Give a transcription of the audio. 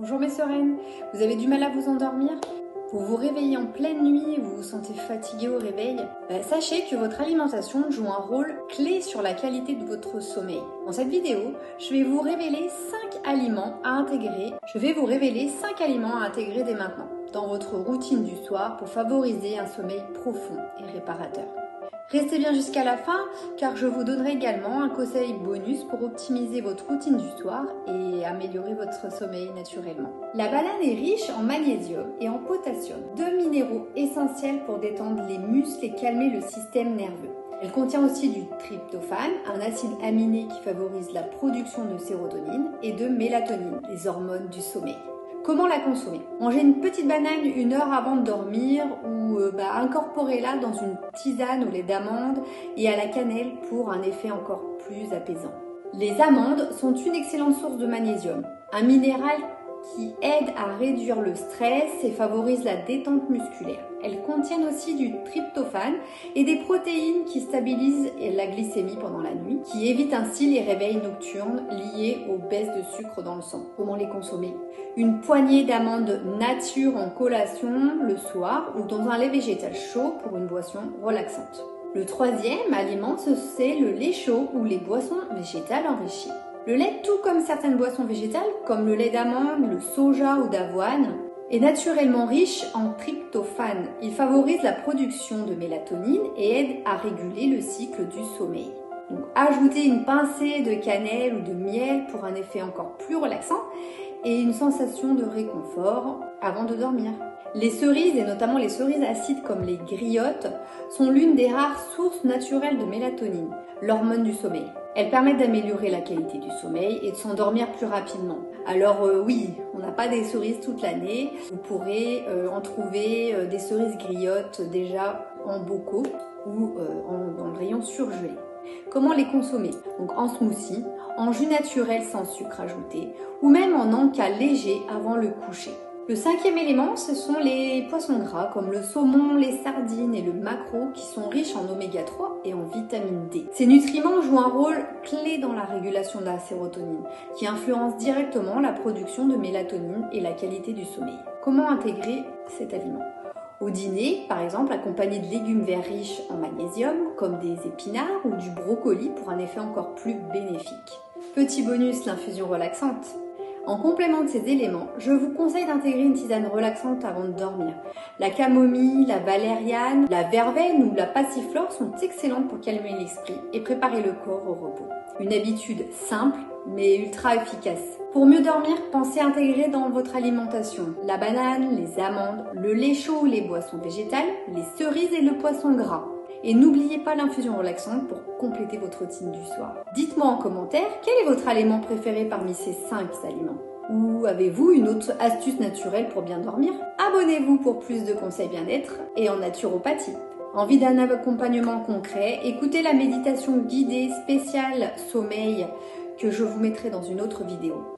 Bonjour mes sereines, vous avez du mal à vous endormir? Vous vous réveillez en pleine nuit et vous vous sentez fatigué au réveil? Sachez que votre alimentation joue un rôle clé sur la qualité de votre sommeil. Dans cette vidéo, je vais vous révéler 5 aliments à intégrer. Dès maintenant dans votre routine du soir pour favoriser un sommeil profond et réparateur. Restez bien jusqu'à la fin car je vous donnerai également un conseil bonus pour optimiser votre routine du soir et améliorer votre sommeil naturellement. La banane est riche en magnésium et en potassium, deux minéraux essentiels pour détendre les muscles et calmer le système nerveux. Elle contient aussi du tryptophane, un acide aminé qui favorise la production de sérotonine et de mélatonine, les hormones du sommeil. Comment la consommer? Mangez une petite banane 1 heure avant de dormir ou incorporez-la dans une tisane au lait d'amande et à la cannelle pour un effet encore plus apaisant. Les amandes sont une excellente source de magnésium, un minéral qui aide à réduire le stress et favorise la détente musculaire. Elles contiennent aussi du tryptophane et des protéines qui stabilisent la glycémie pendant la nuit, qui évitent ainsi les réveils nocturnes liés aux baisses de sucre dans le sang. Comment les consommer? Une poignée d'amandes nature en collation le soir ou dans un lait végétal chaud pour une boisson relaxante. Le troisième aliment, c'est le lait chaud ou les boissons végétales enrichies. Le lait, tout comme certaines boissons végétales, comme le lait d'amande, le soja ou d'avoine, est naturellement riche en tryptophane. Il favorise la production de mélatonine et aide à réguler le cycle du sommeil. Donc, ajoutez une pincée de cannelle ou de miel pour un effet encore plus relaxant et une sensation de réconfort avant de dormir. Les cerises, et notamment les cerises acides comme les griottes, sont l'une des rares sources naturelles de mélatonine, l'hormone du sommeil. Elles permettent d'améliorer la qualité du sommeil et de s'endormir plus rapidement. Alors oui, on n'a pas des cerises toute l'année. Vous pourrez en trouver des cerises griottes déjà en bocaux ou dans le rayon surgelé. Comment les consommer? Donc en smoothie, en jus naturel sans sucre ajouté ou même en encas léger avant le coucher. Le cinquième élément, ce sont les poissons gras comme le saumon, les sardines et le maquereau qui sont riches en oméga 3 et en vitamine D. Ces nutriments jouent un rôle clé dans la régulation de la sérotonine qui influence directement la production de mélatonine et la qualité du sommeil. Comment intégrer cet aliment? Au dîner, par exemple, accompagné de légumes verts riches en magnésium comme des épinards ou du brocoli pour un effet encore plus bénéfique. Petit bonus, l'infusion relaxante. En complément de ces éléments, je vous conseille d'intégrer une tisane relaxante avant de dormir. La camomille, la valériane, la verveine ou la passiflore sont excellentes pour calmer l'esprit et préparer le corps au repos. Une habitude simple mais ultra efficace. Pour mieux dormir, pensez à intégrer dans votre alimentation la banane, les amandes, le lait chaud ou les boissons végétales, les cerises et le poisson gras. Et n'oubliez pas l'infusion relaxante pour compléter votre routine du soir. Dites-moi en commentaire quel est votre aliment préféré parmi ces 5 aliments. Ou avez-vous une autre astuce naturelle pour bien dormir? Abonnez-vous pour plus de conseils bien-être et en naturopathie. Envie d'un accompagnement concret? Écoutez la méditation guidée spéciale sommeil que je vous mettrai dans une autre vidéo.